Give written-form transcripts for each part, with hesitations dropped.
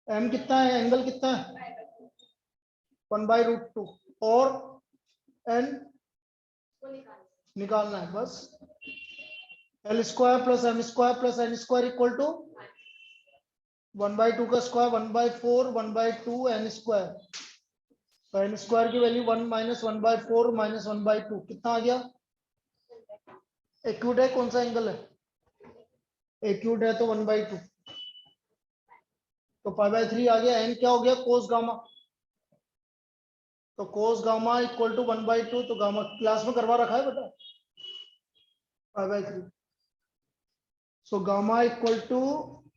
M कितना है, angle कितना है 1/√2 और एन निकालना है बस। L square plus M square plus N square equal to 1/2 का स्क्वायर 1/4 1/2 एन स्क्वायर। तो एन स्क्वायर की वैल्यू 1 माइनस 1/4 माइनस 1/2 कितना आ गया। एक्यूट है, कौन सा एंगल है, एक्यूट है तो 1/2 तो π/3 आ गया। एन क्या हो गया कोस गामा, तो कोस गामा इक्वल टू 1/2 तो गामा क्लास में करवा रखा है बेटा π/3। So gamma equal to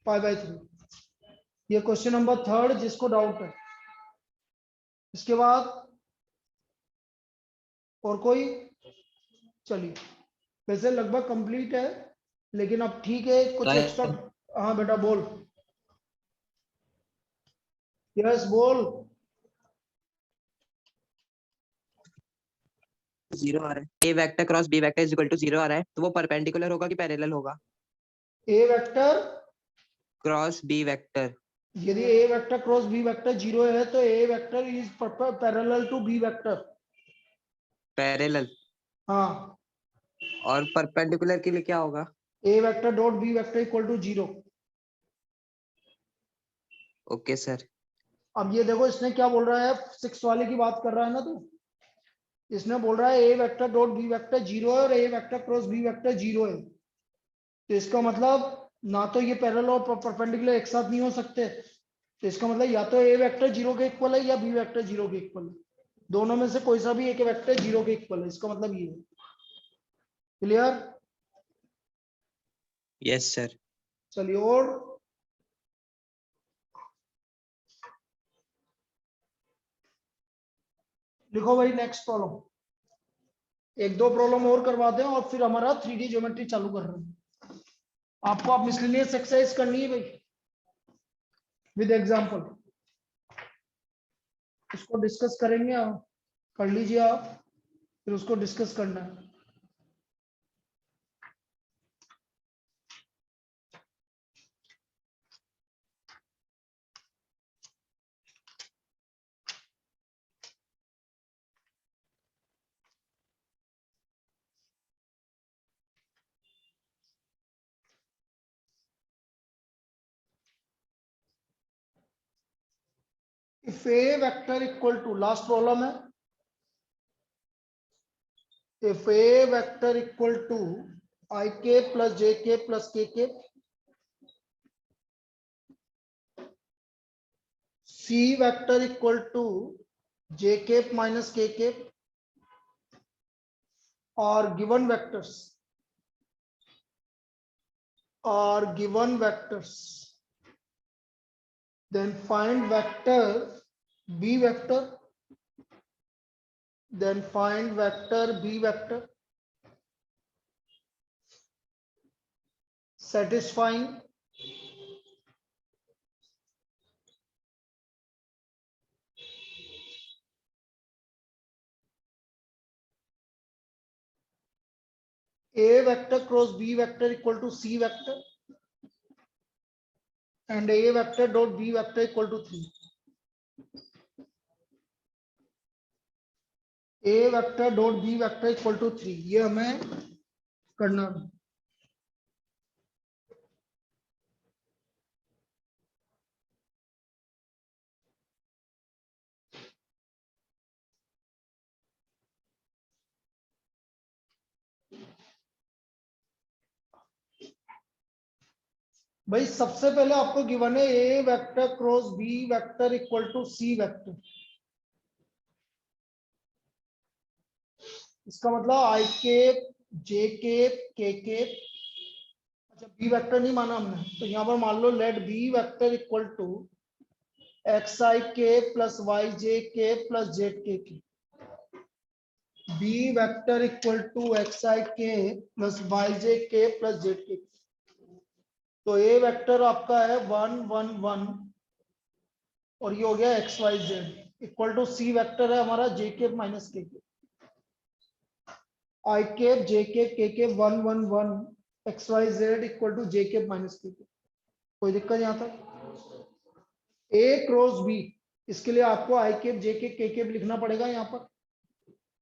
π/3। ये क्वेश्चन नंबर 3 जिसको डाउट है। इसके बाद और कोई, चलिए वैसे लगभग कंप्लीट है लेकिन अब ठीक है कुछ एक्स्ट्रा। हाँ बेटा बोल, यस बोल। 0 आ रहा है, A vector cross B vector is equal to 0 आ रहा है, तो वो परपेंडिकुलर होगा कि पैरेलल होगा। A vector cross B vector, यदि A vector cross B vector 0 है तो A vector is parallel to B vector. Parallel. हाँ, और परपेंडिकुलर के लिए क्या होगा। A vector dot B vector equal to 0। Okay sir. अब ये देखो इसने क्या बोल रहा है, 6 वाले की बात कर रहा है ना, तो इसने बोल रहा है A vector dot B vector 0 है और ए वेक्टर क्रॉस बी वेक्टर 0 है। तो इसका मतलब ना तो ये पैरेलल और परपेंडिकुलर एक साथ नहीं हो सकते। तो इसका मतलब या तो ए वेक्टर 0 के इक्वल है या बी वेक्टर 0 के इक्वल है, दोनों में से कोई सा भी एक वेक्टर 0 के इक्वल है। इसका मतलब ये है। क्लियर। Yes sir. चलिए और लिखो भाई नेक्स्ट प्रॉब्लम। एक दो प्रॉब्लम और करवाते हैं और फिर हमारा 3D ज्योमेट्री चालू कर रहे हैं। आपको आप मिसलेनियस एक्सरसाइज करनी है भाई विद एग्जांपल, उसको डिस्कस करेंगे। आप कर लीजिए आप, फिर उसको डिस्कस करना है। If A vector equal to, last problem है, if a vector equal to ik plus jk plus kk, c vector equal to jk minus kk or given vectors then find vector b vector, then find vector b vector satisfying a vector cross b vector equal to c vector and a vector dot b vector equal to 3. a vector dot b vector equal to 3, ये हमें करना है। भाई सबसे पहले आपको given है A vector cross B vector equal to C vector. इसका मतलब I cap J cap K cap, अच्छा बी वेक्टर नहीं माना हमने, तो यहाँ पर मान लो let B vector equal to X I के प्लस वाई जे के plus Z K. B vector equal to X I के प्लस वाई जे के प्लस जेड के। तो ए वेक्टर आपका है 1 1 1 और ये हो गया X Y Z equal to C vector है हमारा जे के माइनस के आई केप जे के 1 1 1 X Y Z equal to J K minus के। कोई दिक्कत यहाँ तक। ए क्रॉस बी, इसके लिए आपको आई cap J cap K cap लिखना पड़ेगा यहाँ पर।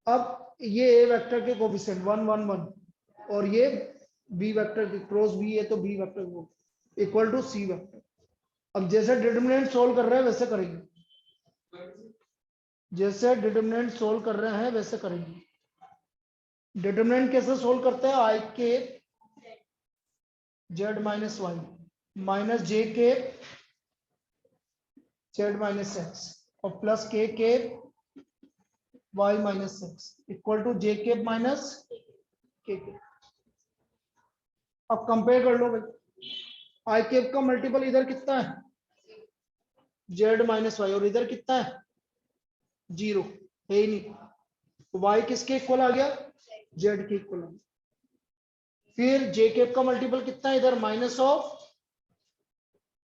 अब ये ए वेक्टर के कोफिशिएंट 1 1 1 और ये बी वेक्टर की क्रॉस बी है तो बी वेक्टर को इक्वल टू सी वेक्टर। अब जैसे डिटरमिनेंट सोल्व कर रहे हैं वैसे करेंगे, जैसे डिटरमिनेंट सोल्व कर रहे हैं वैसे करेंगे। डिटरमिनेंट कैसे सोल्व करते हैं, I K Z minus Y minus J K Z minus X और plus K Y minus X equal to J K minus के। अब कंपेयर कर लो भाई, आई केप का मल्टीपल इधर कितना है, जेड माइनस वाई, और इधर कितना है, 0 है ही नहीं, तो वाई किसके इक्वल आ गया, जेड के इक्वल आ गया। फिर जे केप का मल्टीपल कितना है, इधर माइनस ऑफ,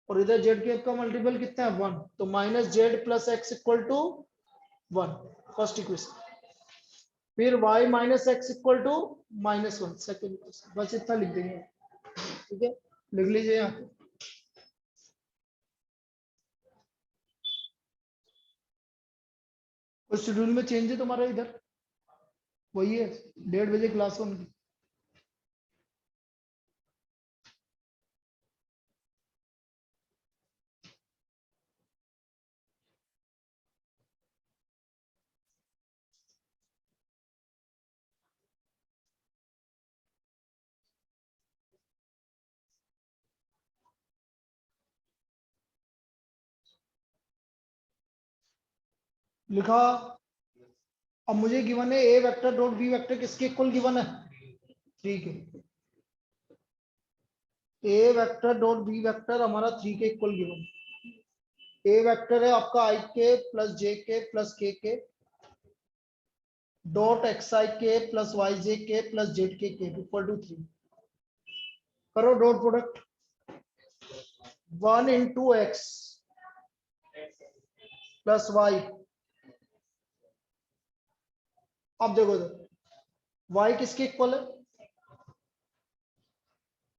और इधर जेड केप का मल्टीपल कितना है 1, तो minus Z plus X equal to 1 first equation. फिर y minus X equal to -1 second equation. बस इतना लिख देंगे, ठीक है, लिख लीजिए यहाँ पे। कुछ शेड्यूल में चेंज है तुम्हारा, इधर वही है 1:30 बजे क्लास होगी। लिखा। अब मुझे गिवन है A vector dot B vector किसके इक्वल गिवन है, ठीक है, A vector dot B vector हमारा 3 के इक्वल गिवन। ए वेक्टर है आपका आई के प्लस जे के प्लस के डॉट एक्स आई के प्लस वाई जे के plus Z K equal to 3। करो dot product, 1 into X plus Y. अब देखो y किसके इक्वल है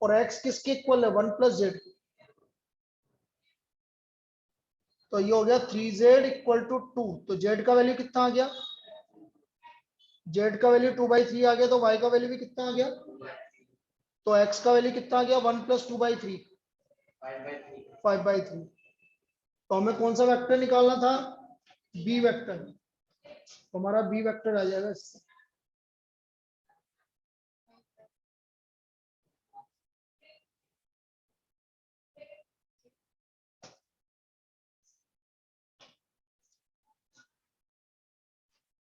और x किसके इक्वल है, 1 प्लस जेड, तो ये हो गया 3z इक्वल टू 2। तो z का वैल्यू कितना आ गया, z का वैल्यू 2/3 आ गया, तो y का वैल्यू भी कितना आ गया, तो x का वैल्यू कितना आ गया 1 प्लस 2/3 5/3। तो हमें कौन सा वेक्टर निकालना था, b वेक्टर, तो हमारा b वेक्टर आ जाएगा इससे।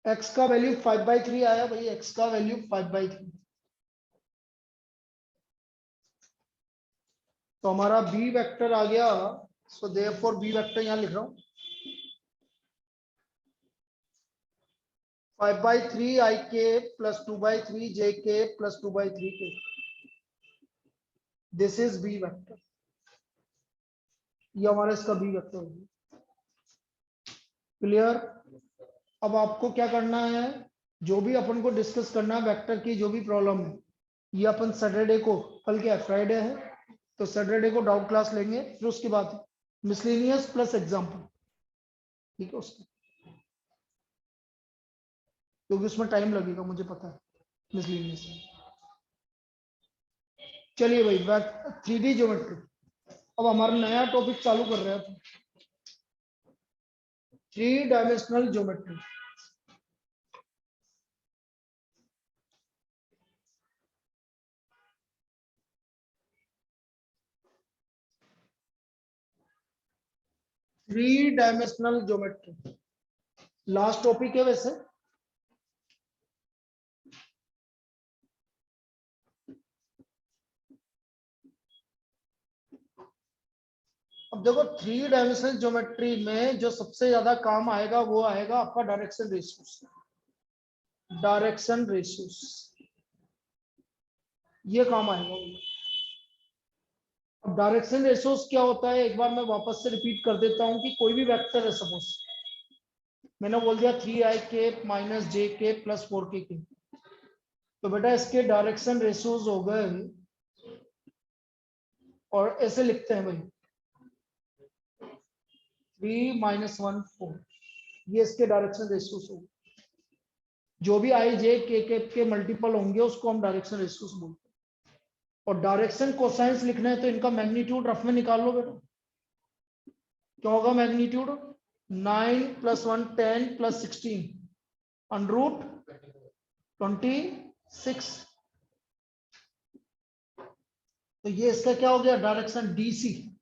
x का वैल्यू 5/3 आया भाई, x का वैल्यू 5/3, तो हमारा बी वेक्टर आ गया। सो देयरफॉर बी वेक्टर यहां लिख रहा हूं 5/3 आई के प्लस 2/3 जे के प्लस 2/3 के। दिस इज बी वेक्टर, ये हमारा इसका बी वेक्टर होगा। क्लियर। अब आपको क्या करना है, जो भी अपन को डिस्कस करना है वेक्टर की जो भी प्रॉब्लम है, ये अपन सैटरडे को, कल क्या फ्राइडे है, तो सैटरडे को डाउट क्लास लेंगे, फिर उसके बाद मिसलेनियस प्लस एग्जाम्पल, ठीक है, उसका क्योंकि उसमें टाइम लगेगा मुझे पता है मिसलेनियस। चलिए भाई, 3D ज्योमेट्री, अब हमारा नया टॉपिक चालू कर रहे हैं, 3 dimensional geometry. Three dimensional geometry last topic है वैसे। अब देखो 3 डायमेंशनल ज्योमेट्री में जो सबसे ज्यादा काम आएगा वो आएगा आपका डायरेक्शन रेशियोस, डायरेक्शन रेशियोस ये काम आएगा। अब डायरेक्शन रेशियोस क्या होता है, एक बार मैं वापस से रिपीट कर देता हूं कि कोई भी वेक्टर है, सपोज मैंने बोल दिया 3i के माइनस जे के प्लस 4k के, तो बेटा इसके डायरेक्शन रेशियोस हो गए, और ऐसे लिखते हैं भाई 3 माइनस 1 4, ये इसके डायरेक्शन रेशियोस होंगे। जो भी आई जे के मल्टीपल होंगे उसको हम डायरेक्शन रेशियोस बोलते हैं। और डायरेक्शन कोसाइंस लिखना है तो इनका मैग्नीट्यूड रफ में निकाल लो बेटा। क्या होगा मैग्नीट्यूड? 9 + 1 10 + 16 √ 26। तो ये इसका क्या हो गया? Direction DC.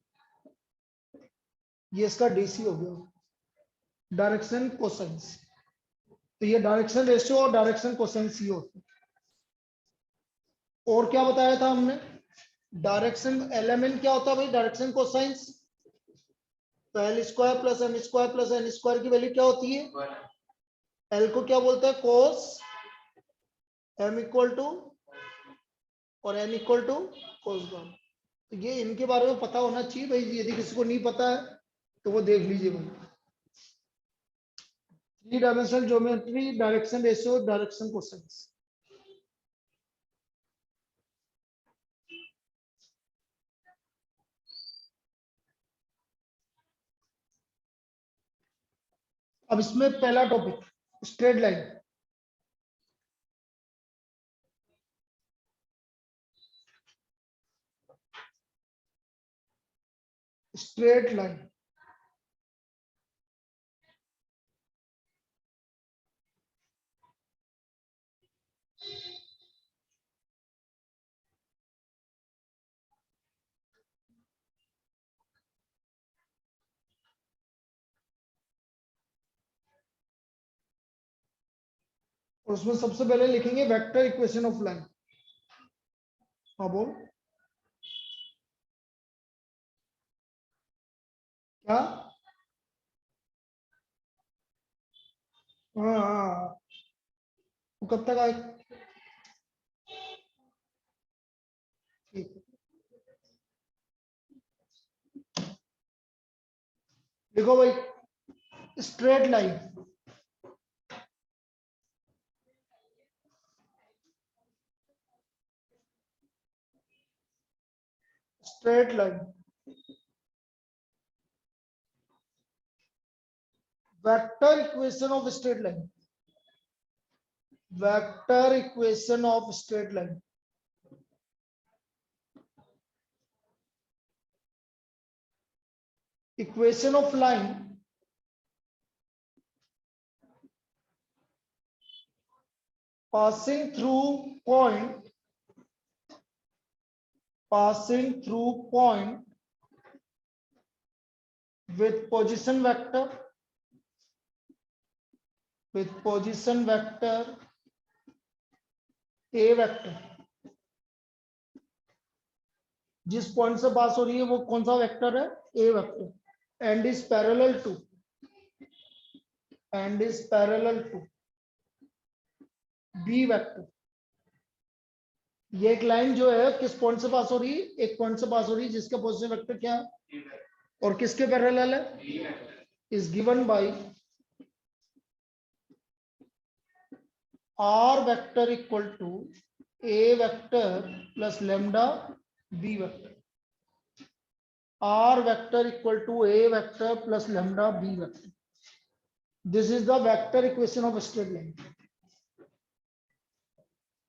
ये इसका डीसी हो गया, डायरेक्शन कोसाइंस। तो ये डायरेक्शन रेशियो और डायरेक्शन कोसाइंस ये होते हैं। और क्या बताया था हमने? डायरेक्शन एलएमएन क्या होता है भाई? Direction cosines. तो L square plus M square plus N square की वैल्यू क्या होती है? एल को क्या बोलते हैं? कोस, एम इक्वल टू और N equal to cos one. तो ये इनके बारे में पता होना चाहिए भाई। यदि किसी को नहीं पता है तो वो देख लीजिए भाई। 3 dimensional geometry, direction ratio, direction cosines. अब इसमें पहला topic straight line. Straight line और उसमें सबसे पहले लिखेंगे वेक्टर इक्वेशन ऑफ लाइन। हाँ बोल क्या? हाँ हाँ, वो कब तक आए? ठीक है, देखो भाई straight line. Straight line vector equation of straight line. Vector equation of straight line. Equation of line passing through point with position vector a vector। जिस पॉइंट से पास हो रही है वो कौन सा वेक्टर है? a vector. And is parallel to b vector. ये एक लाइन जो है किस पॉइंट से पास हो रही है? एक पॉइंट से पास हो रही है जिसका पोजिशन वेक्टर क्या है और किसके पैरेलल है? Is given by r vector equal to a vector plus lambda b vector. r vector equal to a vector plus lambda b vector. This is the vector equation of straight line.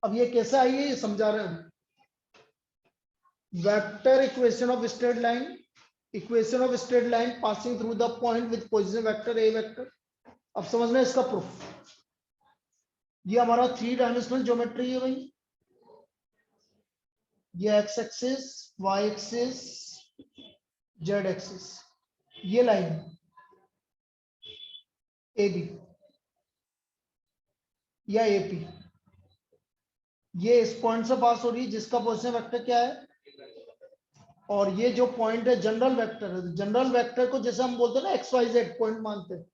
अब ये कैसे आई है ये समझा रहे हैं। Vector equation of straight line, equation of straight line passing through the point with position vector a vector. अब समझना इसका प्रूफ। ये हमारा 3 डायमेंशनल ज्योमेट्री है भाई। ये X axis, Y axis, Z axis. ये लाइन ए बी या एपी, ये इस पॉइंट से पास हो रही है जिसका पोजीशन वेक्टर क्या है? और ये जो पॉइंट है जनरल वेक्टर है। जनरल वेक्टर को जैसे हम बोलते हैं ना एक्स वाई जेड पॉइंट मानते हैं,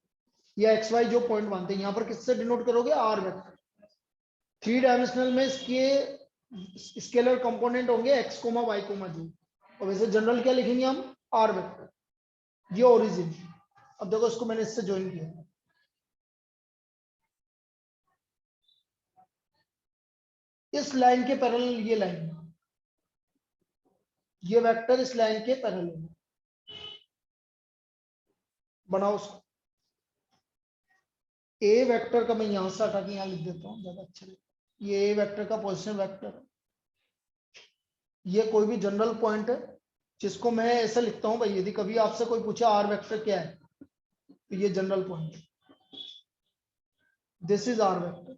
या एक्स वाई जो पॉइंट मानते हैं, यहाँ पर किससे डिनोट करोगे? Are vector. 3 डायमेंशनल में इसके स्केलर कंपोनेंट होंगे X comma Y comma Z. और वैसे जनरल क्या लिखेंगे हम? R vector. ये ओरिजिन। अब देखो इसको मैंने इससे ज्वाइन किया, इस लाइन के पैरेलल ये लाइन, ये वेक्टर इस लाइन के पैरेलल है। बनाओ उसको। ए वेक्टर का मैं यहां से हटा के यहां लिख देता हूँ, ज्यादा अच्छा लगेगा। ये ए वेक्टर का पोजीशन वेक्टर है, ये कोई भी जनरल पॉइंट है जिसको मैं ऐसे लिखता हूँ भाई, यदि कभी आपसे कोई पूछे आर वेक्टर क्या है तो ये जनरल पॉइंट है, दिस इज आर वेक्टर।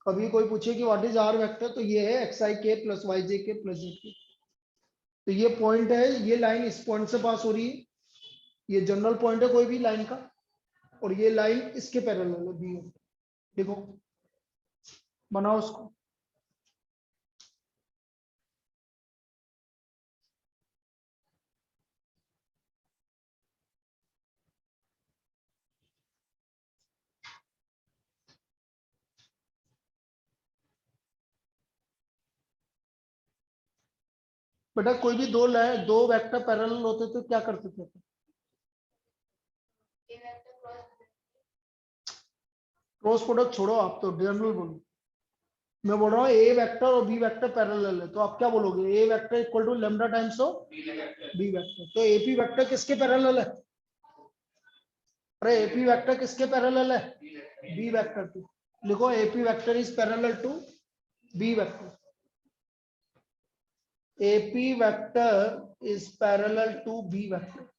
कभी कोई पूछे कि व्हाट इज आर वेक्टर तो ये है एक्स आई के प्लस वाई जे के प्लस जेड के। तो ये पॉइंट है, ये लाइन इस पॉइंट से पास हो रही है, ये जनरल पॉइंट है कोई भी लाइन का, और ये लाइन इसके पैरेलल है बी। देखो बनाओ उसको। बेटा कोई भी दो लाइन, दो वेक्टर पैरेलल होते तो क्या करते थे? क्रॉस प्रोडक्ट छोड़ो, आप तो जनरल बोलो। मैं बोल रहा हूँ ए वेक्टर और बी वेक्टर पैरेलल है, तो आप क्या बोलोगे? A vector equal to lambda times of B vector. तो एपी वेक्टर किसके पैरेलल है? अरे एपी वेक्टर किसके पैरेलल है? B vector to. लिखो AP vector is parallel to B vector. AP vector is parallel to B vector.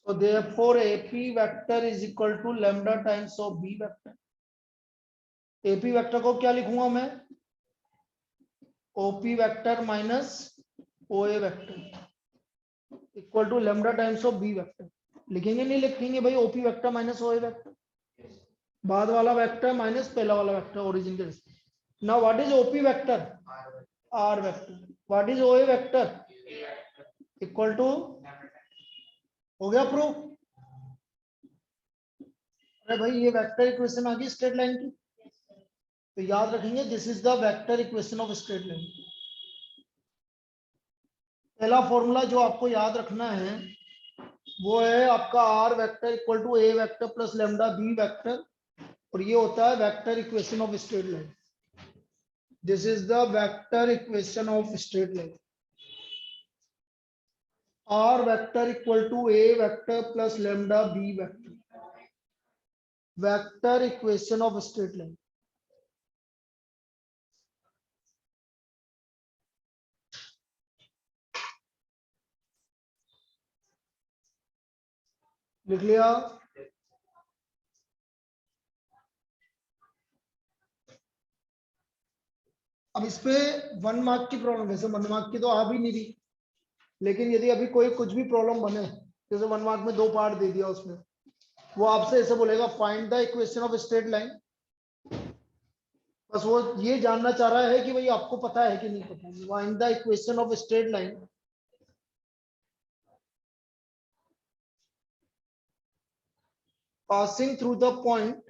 So therefore AP vector is equal to lambda times of B vector. AP vector को क्या लिखूंगा मैं? OP vector minus OA vector equal to lambda times of B vector. लिखेंगे नहीं लिखेंगे भाई? OP vector minus OA vector, बाद वाला वेक्टर माइनस पहला वाला वेक्टर ओरिजिन के। Now what is OP vector? R vector. What is OA vector? Equal to, हो गया प्रूफ? अरे भाई ये वेक्टर इक्वेशन आ गई स्ट्रेट लाइन की, तो याद रखेंगे this is the vector equation of straight line. पहला फॉर्मूला जो आपको याद रखना है वो है आपका R vector equal to A vector plus lambda B vector, और ये होता है vector equation of straight line. This is the vector equation of straight line. R vector equal to A vector plus lambda B vector, vector equation of straight line. लिख लिया? अब इस पे 1 mark की प्रॉब्लम, वैसे 1 मार्क की तो आ भी नहीं रही, लेकिन यदि अभी कोई कुछ भी प्रॉब्लम बने, जैसे 1 मार्क में 2 पार्ट दे दिया उसमें, वो आपसे ऐसे बोलेगा find the equation of straight line, बस वो ये जानना चाह रहा है कि भाई आपको पता है कि नहीं पता। Find the equation of straight line passing through the point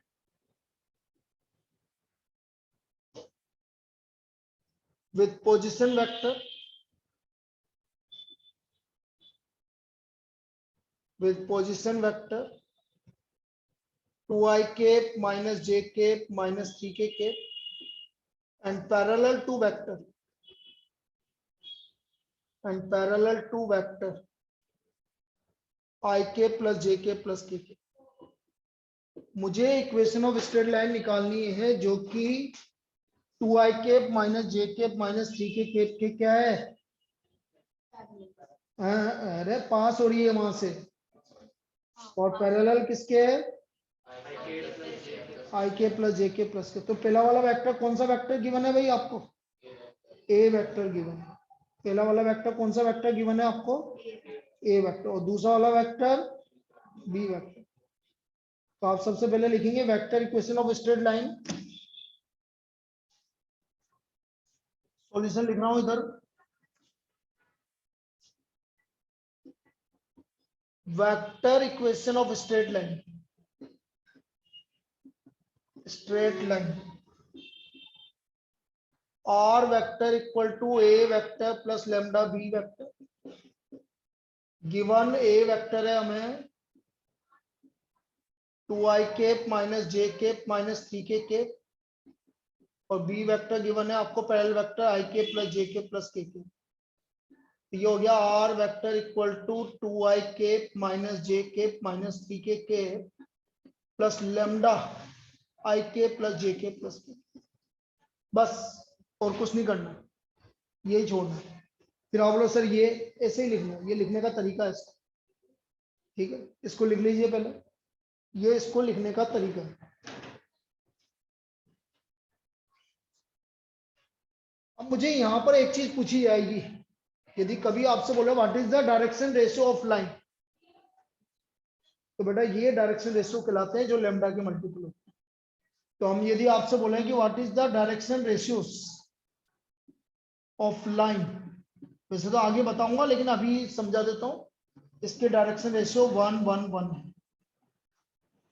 with position vector with position vector 2i cap minus j cap minus 3k cap and parallel to vector i cap plus j cap plus k cap। मुझे equation of straight line निकालनी है जो कि 2i cap minus j cap minus 3k cap के क्या है? अरे पास हो रही है वहां से, और पैरेलल किसके है? आई के प्लस जे के प्लस के। तो पहला वाला वेक्टर कौन सा वेक्टर गिवन है भाई आपको? ए वेक्टर गिवन है। पहला वाला वेक्टर कौन सा वेक्टर गिवन है आपको? ए वेक्टर। और दूसरा वाला वेक्टर बी वेक्टर। तो आप सबसे पहले लिखेंगे vector equation of straight line. Solution लिख रहा हूं इधर। Vector equation of straight line, straight line R vector equal to A vector plus lambda B vector. Given A vector है हमें 2i cap minus J cap minus 3k cap, और B vector given है आपको parallel vector i के plus J के plus K. ये हो गया R vector equal to 2i cap minus J cap minus 3k cap plus lambda I के plus J के प्लस के, बस और कुछ नहीं करना, यही छोड़ना है। फिर आप बोलो सर ये ऐसे ही लिखना है, ये लिखने का तरीका है इसका, ठीक है, इसको लिख लीजिए पहले, ये इसको लिखने का तरीका है। अब मुझे यहां पर एक चीज पूछी जाएगी, यदि कभी आपसे बोले what is the direction ratio of line, तो बेटा ये डायरेक्शन रेशियो कहलाते हैं जो लेमडा के मल्टीपल होते हैं। तो हम यदि आपसे बोले कि what is the direction ratios of line, वैसे तो आगे बताऊंगा लेकिन अभी समझा देता हूं, इसके डायरेक्शन रेशियो 1 1 1 है।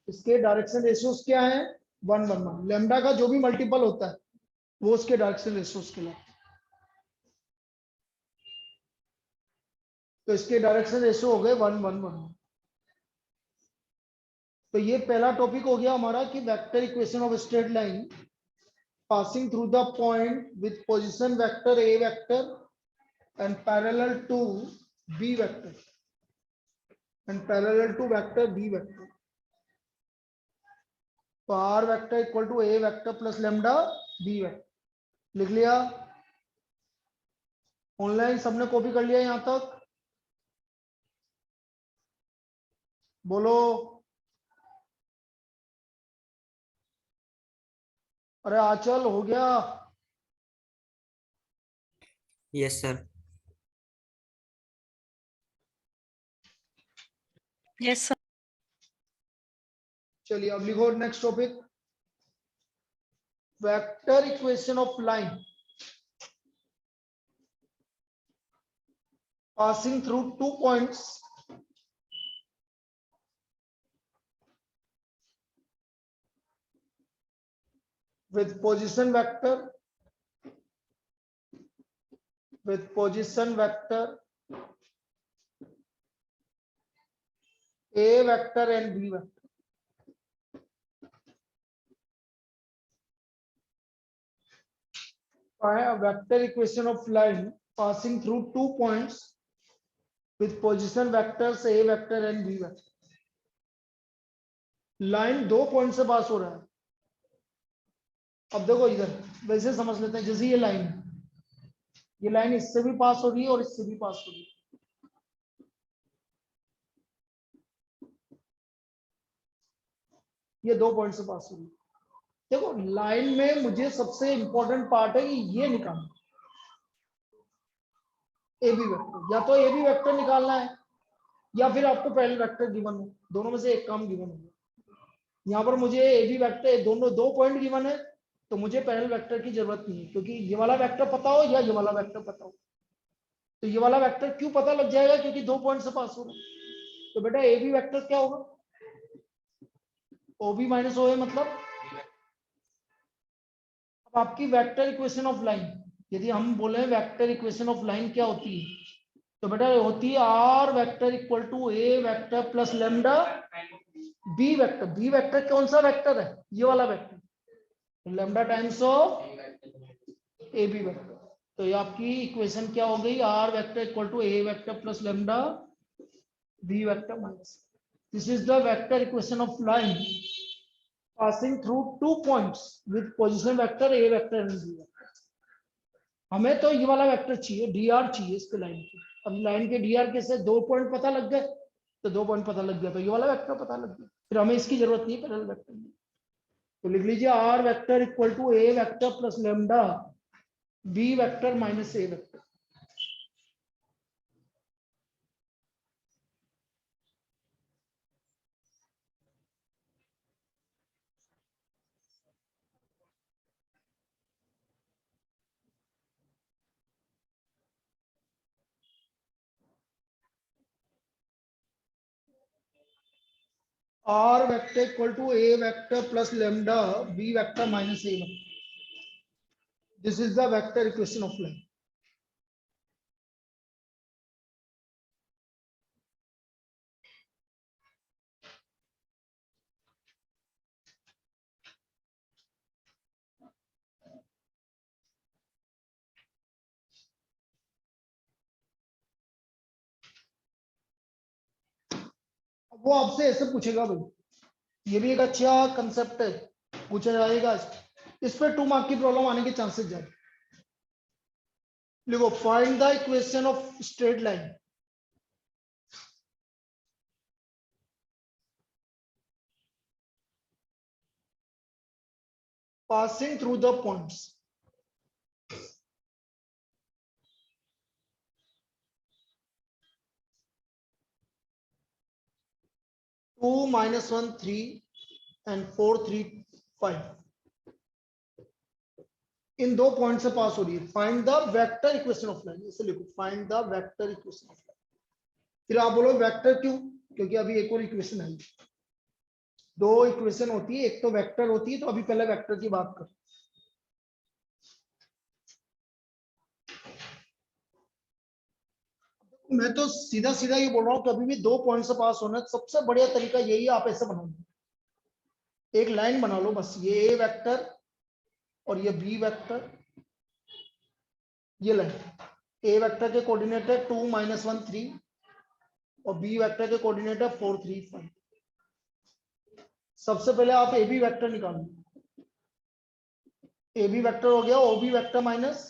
इसके डायरेक्शन रेशियोस क्या है? 1 1 1। लेमडा का जो भी मल्टीपल होता है वो उसके डायरेक्शन रेशियोस कहलाते हैं। तो इसके डायरेक्शन रेशियो हो गए 1 1 1। तो ये पहला टॉपिक हो गया हमारा कि vector equation of straight line passing through the point with position vector A vector and parallel to b vector and parallel to vector b vector. तो r vector equal to a vector plus lambda b vector लिख लिया। Online सबने copy कर लिया यहां तक? बोलो। अरे आंचल हो गया? Yes sir. Yes sir. चलिए अब लिखो next topic, vector equation of line passing through 2 points with position vector a vector and b vector. A vector equation of line passing through 2 points with position vectors a vector and b vector. Line 2 point से pass हो रहा है। अब देखो इधर वैसे समझ लेते हैं, जैसे ये लाइन इससे भी पास हो रही है और इससे भी पास हो रही है। ये 2 पॉइंट से पास हो रही है। देखो लाइन में मुझे सबसे इंपॉर्टेंट पार्ट है कि ये निकालना, ए बी वेक्टर, या तो ए बी वेक्टर निकालना है या फिर आपको पहले वेक्टर गिवन हो, दोनों में से एक काम गिवन होगा। यहाँ पर मुझे ए बी वेक्टर दोनों 2 पॉइंट गिवन है, तो मुझे पहले वेक्टर की जरूरत नहीं है, क्योंकि ये वाला वेक्टर पता हो या ये वाला वेक्टर पता हो। तो ये वाला वेक्टर क्यों पता लग जाएगा? क्योंकि 2 पॉइंट से पास हो रहा है। तो बेटा ए बी वेक्टर क्या होगा? ओ बी माइनस ओ ए, मतलब अब आपकी वेक्टर इक्वेशन ऑफ लाइन, यदि हम बोले वेक्टर इक्वेशन ऑफ लाइन क्या होती है, तो बेटा होती है R vector equal to A vector plus lambda B vector. B vector कौन सा वेक्टर है? ये वाला vector, lambda times of A B vector. तो ये आपकी इक्वेशन क्या हो गई? R vector equal to A vector plus lambda B vector minus, this is the vector equation of line passing through 2 points with position vector a vector and b vector. हमें तो ये वाला वेक्टर चाहिए, dr चाहिए इसके line के। अब line के dr कैसे? 2 पॉइंट पता लग गए, तो 2 पॉइंट पता लग गया तो ये वाला वेक्टर पता लग गया, फिर हमें इसकी जरूरत नहीं पैरेलल वेक्टर की। तो लिख लीजिए R vector equal to A vector plus lambda B vector minus A vector. R vector equal to A vector plus lambda B vector minus A vector. This is the vector equation of line. वो आपसे ऐसे पूछेगा भाई, ये भी एक अच्छा concept है, पूछा जाएगा। इस पे 2 मार्क की प्रॉब्लम आने के चांसेस ज्यादा। देखो, find the equation of straight line. Passing through the points. Two minus 1 3 and 4 3 5 इन 2 पॉइंट से पास हो रही है। Find the vector equation of line, इसे लिखो, find the vector equation of line. फिर आप बोलो वेक्टर क्यों, क्योंकि अभी एक और इक्वेशन है। 2 इक्वेशन होती है, एक तो वेक्टर होती है, तो अभी पहले वेक्टर की बात कर। मैं तो सीधा सीधा ये बोल रहा हूँ, कभी भी 2 पॉइंट से पास होना सबसे बढ़िया तरीका यही है, आप ऐसे बनाओ, एक लाइन बना लो बस, ये ए वेक्टर और ये बी वेक्टर, ये लाइन। ए वेक्टर के कोऑर्डिनेट है 2 माइनस 1 3 और बी वेक्टर के कोऑर्डिनेट है 4 3 5। सबसे पहले आप ए बी वेक्टर निकालो। ए बी वेक्टर हो गया, O B vector minus,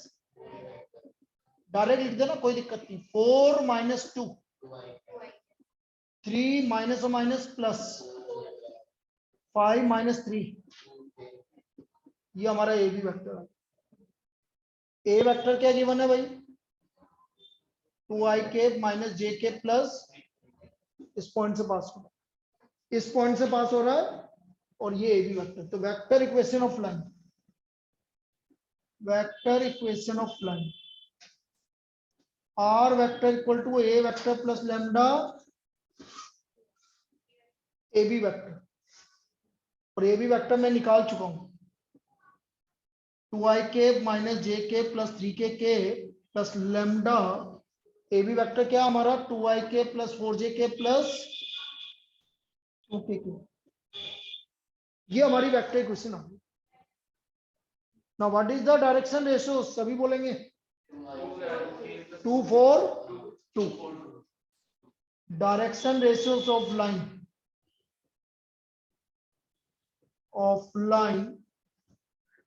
direct लिख देना, कोई दिक्कत नहीं। 4 minus 2 3 minus minus plus 5 minus 3, ये हमारा ए बी वेक्टर है। ए वेक्टर क्या गिवन है भाई, 2i के माइनस जे के प्लस, इस पॉइंट से पास हो रहा है, इस पॉइंट से पास हो रहा है, और ये ए बी वेक्टर। तो vector equation of line, vector equation of line, R vector equal to A vector plus lambda A B vector, और ए बी वेक्टर मैं निकाल चुका हूं, 2i के माइनस जे के plus 3k plus lambda. A B vector क्या हमारा, 2i के प्लस 4j के प्लस 2k, ये हमारी वेक्टर इक्वेशन आ गई। Now what is the direction ratio, सभी बोलेंगे 2 4 2। Direction ratios of line, of line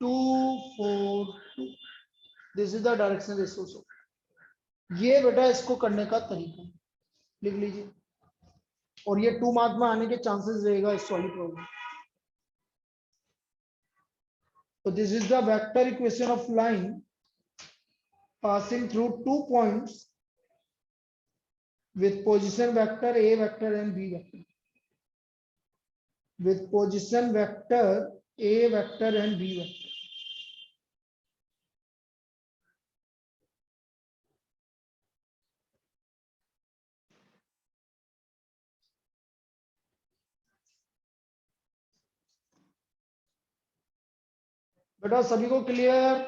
2 4 2, this is the direction ratios of. ये बेटा इसको करने का तरीका लिख लीजिए, और ये 2 मार्क में आने के चांसेस रहेगा इस वाली प्रॉब्लम। तो this is the vector equation of line passing through 2 points with position vector a vector and b vector, with position vector a vector and b vector। बेटा सभी को clear,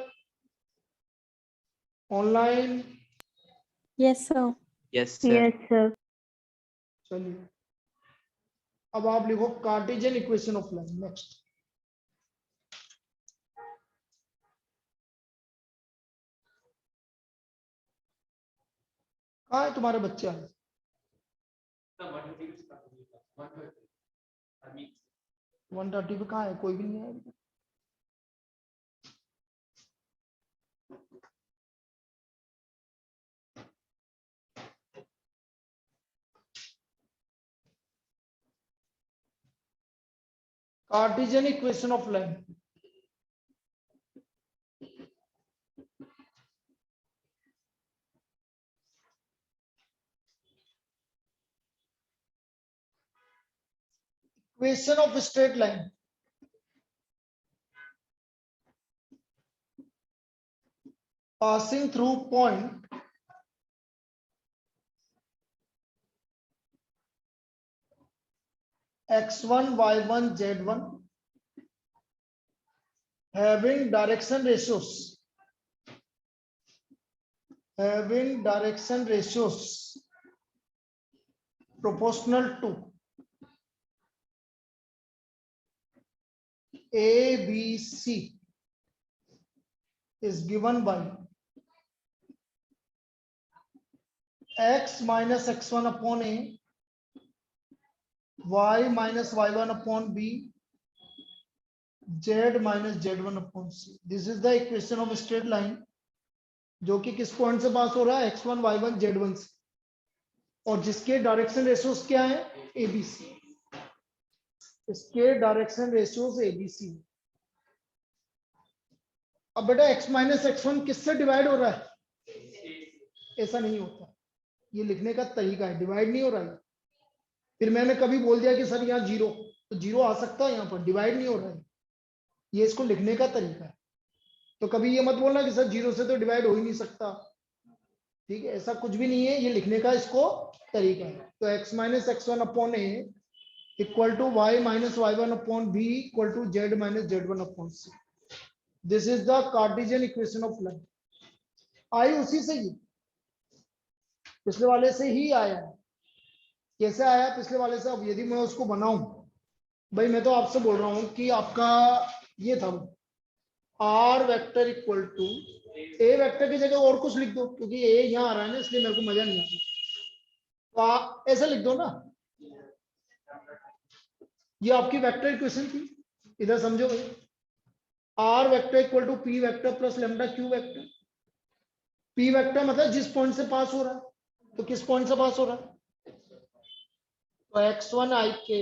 online? Yes, sir. Yes, sir. Yes, sir. चलिए, अब आप लिखो Cartesian equation of line. Next, कहाँ है तुम्हारे बच्चे? 130 पे कहाँ है, कोई भी नहीं है। Cartesian equation of line, equation of straight line, passing through point x1 y1 z1 having direction ratios, proportional to a b c is given by x minus x1 upon a y minus y1 upon b z minus z1 upon c। This is the equation of straight line जो कि किस point से pass हो रहा है, x1 y1 z1 से, और जिसके डायरेक्शन रेशियोज क्या है, ABC। इसके डायरेक्शन रेशियोज ABC। अब बेटा x माइनस x1 किससे डिवाइड हो रहा है, ऐसा नहीं होता, ये लिखने का तरीका है, डिवाइड नहीं हो रहा है। फिर मैंने कभी बोल दिया कि सर यहाँ जीरो, तो जीरो आ सकता है यहाँ पर, डिवाइड नहीं हो रहा है, ये इसको लिखने का तरीका है। तो कभी ये मत बोलना कि सर जीरो से तो डिवाइड हो ही नहीं सकता, ठीक है, ऐसा कुछ भी नहीं है, ये लिखने का इसको तरीका है। तो x minus x1 upon A equal to y minus y1 upon b equal to z minus z1 upon c। This is the Cartesian equation of line. आई उसी से ही, पिछले वाले से ही आया है। कैसे आया पिछले वाले से, अब यदि मैं उसको बनाऊं, भाई मैं तो आपसे बोल रहा हूं कि आपका ये था R vector equal to A vector की जगह और कुछ लिख दो, क्योंकि ए यहाँ आ रहा है ना, इसलिए मेरे को मजा नहीं आता, तो ऐसे लिख दो ना, ये आपकी वेक्टर इक्वेशन थी, इधर समझो भाई, R vector equal to P vector plus lambda Q vector. P vector मतलब जिस पॉइंट से पास हो रहा है, तो किस पॉइंट से पास हो रहा है, तो x1 i के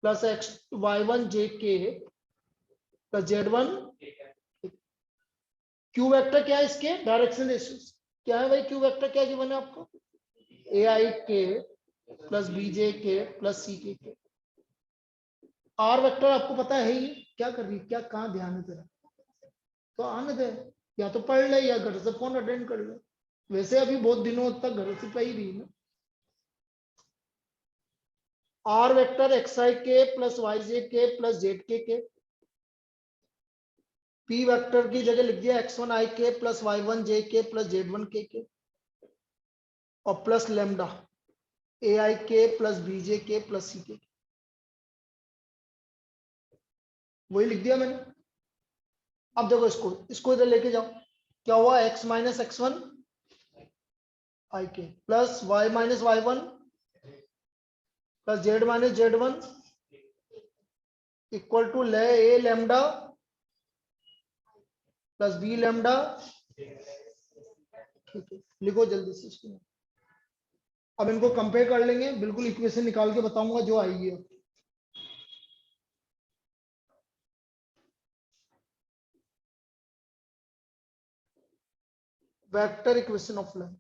प्लस y1 j के प्लस z1। क्यू वेक्टर क्या है, इसके डायरेक्शन रेशियोज क्या है भाई, क्यू वेक्टर क्या गिवन है आपको, ए आई के प्लस बी जे के प्लस सी के। आर वेक्टर आपको पता है ही, क्या कर रही, क्या कहाँ ध्यान है तेरा, तो आने दे, या तो पढ़ ले या घर से फोन अटेंड कर ले, वैसे अभी बहुत दिनों तक घर से पढ़ रही ना। आर वेक्टर एक्स आई के प्लस वाई जे के प्लस जेड के। पी वेक्टर की जगह लिख दिया x1 i के प्लस y1 j के प्लस z1 के और प्लस लेमडा ए आई के प्लस बी जे के प्लस सी के, वही लिख दिया मैंने। अब देखो इसको इधर लेके जाओ, क्या हुआ, x माइनस x1 i के plus y minus y1 plus z minus z1 equal to ले A lambda plus B lambda. ठीक है, लिखो जल्दी से इसको। अब इनको कंपेयर कर लेंगे, बिल्कुल इक्वेशन निकाल के बताऊंगा जो आएगी। वेक्टर इक्वेशन ऑफ लाइन,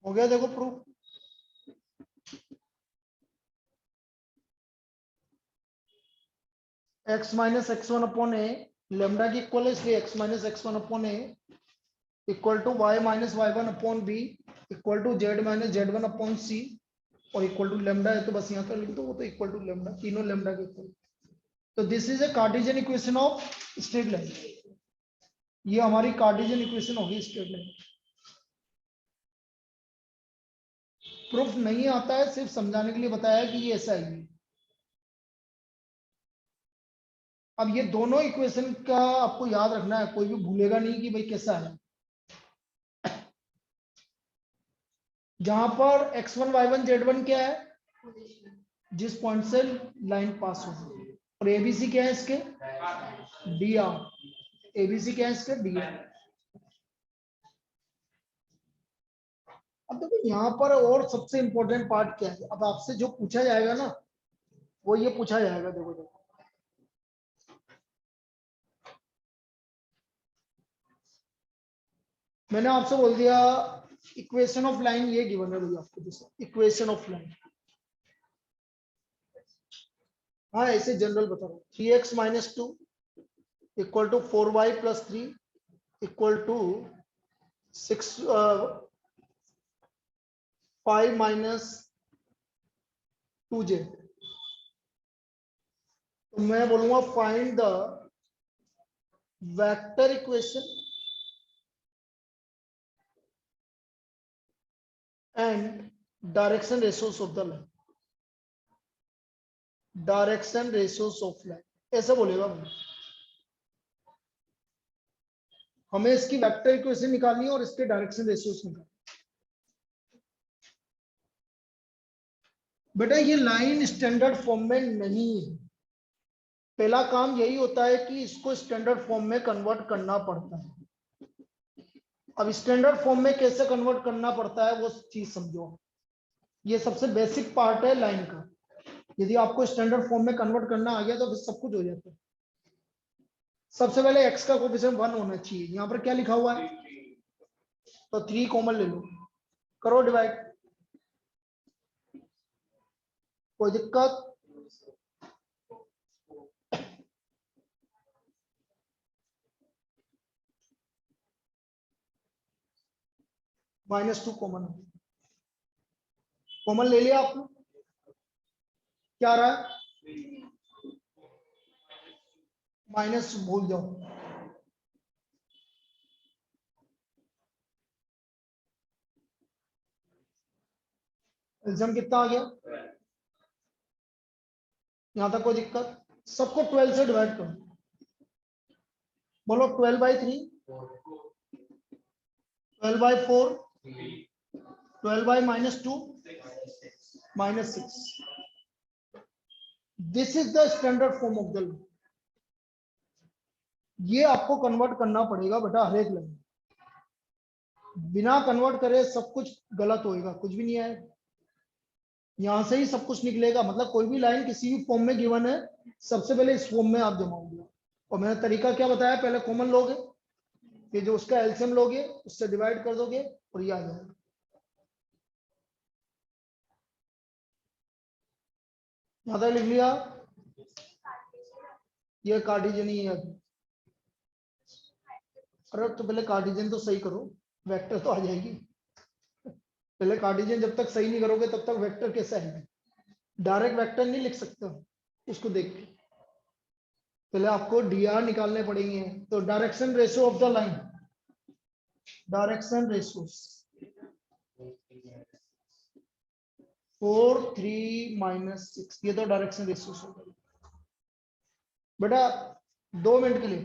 हो गया देखो proof. x minus x1 upon A lambda की इक्वल है, इसलिए x minus x1 upon A equal to y minus y1 upon B equal to z minus z1 upon C और equal to lambda है तो बस यहाँ पर लिख दो, वो तो इक्वल टू लेमडा, तीनों लेमडा के इक्वल। तो this is a Cartesian equation of straight line, ये हमारी कार्टेशियन इक्वेशन होगी स्ट्रेट लाइन। प्रूफ नहीं आता है, सिर्फ समझाने के लिए बताया कि ये ऐसा है। अब ये दोनों इक्वेशन का आपको याद रखना है, कोई भी भूलेगा नहीं कि भाई कैसा है। जहां पर x1 y1 z1 क्या है, जिस पॉइंट से लाइन पास होगी। और एबीसी क्या है इसके? D R. एबीसी क्या है इसके? D R. अब देखो यहाँ पर और सबसे इंपॉर्टेंट पार्ट क्या है, अब आपसे जो पूछा जाएगा ना वो ये पूछा जाएगा। देखो देखो मैंने आपसे बोल दिया इक्वेशन ऑफ लाइन ये गिवन है भैया आपको, जैसे इक्वेशन ऑफ लाइन। हाँ ऐसे जनरल बता रहा हूँ। 3x - 2 equal to 4y + 3 equal to 6 5 - 2j। तो मैं बोलूंगा find the vector equation and direction ratios of the line. Direction ratios of line ऐसे बोलेगा मुझे। हमें इसकी वेक्टर इक्वेशन निकालनी है और इसके डायरेक्शन रेशियोस निकालनी। बेटा ये लाइन स्टैंडर्ड फॉर्म में नहीं है। पहला काम यही होता है कि इसको स्टैंडर्ड फॉर्म में कन्वर्ट करना पड़ता है। अब स्टैंडर्ड फॉर्म में कैसे कन्वर्ट करना पड़ता है वो चीज समझो। ये सबसे बेसिक पार्ट है लाइन का। यदि आपको स्टैंडर्ड फॉर्म में कन्वर्ट करना आ गया तो फिर सब कुछ हो जाता है। सबसे पहले x का कोफिशिएंट 1 होना चाहिए। यहाँ पर क्या लिखा हुआ है? तो 3 कॉमन ले लो, करो डिवाइड। कोई दिक्कत? -2 कॉमन है। कॉमन ले लिया आपने, क्या रहा है? माइनस भूल जाओ। एल्सियम कितना आ गया? यहां तक कोई दिक्कत? सबको 12 से डिवाइड करो। बोलो 12/3, 12/4, 12/-2, -6। This is the standard form of the line. ये आपको कन्वर्ट करना पड़ेगा बेटा हर एक लाइन। बिना कन्वर्ट करे सब कुछ गलत होएगा, कुछ भी नहीं आएगा। यहां से ही सब कुछ निकलेगा। मतलब कोई भी लाइन किसी भी फॉर्म में गिवन है, सबसे पहले इस फॉर्म में आप जमाओगे। और मैंने तरीका क्या बताया? पहले कॉमन लोगे, ये जो उसका एलसीएम लोगे उससे डिवाइड कर दोगे और ये आ जाएगा। यहां तक लिख लिया? ये कार्टेशियन ही है। अरे तो पहले कार्टेशियन तो सही करो, वेक्टर तो आ जाएगी। पहले कार्टेशियन जब तक सही नहीं करोगे तब तक वेक्टर कैसे आएगा? डायरेक्ट वेक्टर नहीं लिख सकते उसको देख के। पहले आपको डीआर निकालने पड़ेंगे। तो direction ratio of the line, direction ratios 4 3 - 6, ये तो डायरेक्शन रेशियोस हो गए बेटा। 2 मिनट के लिए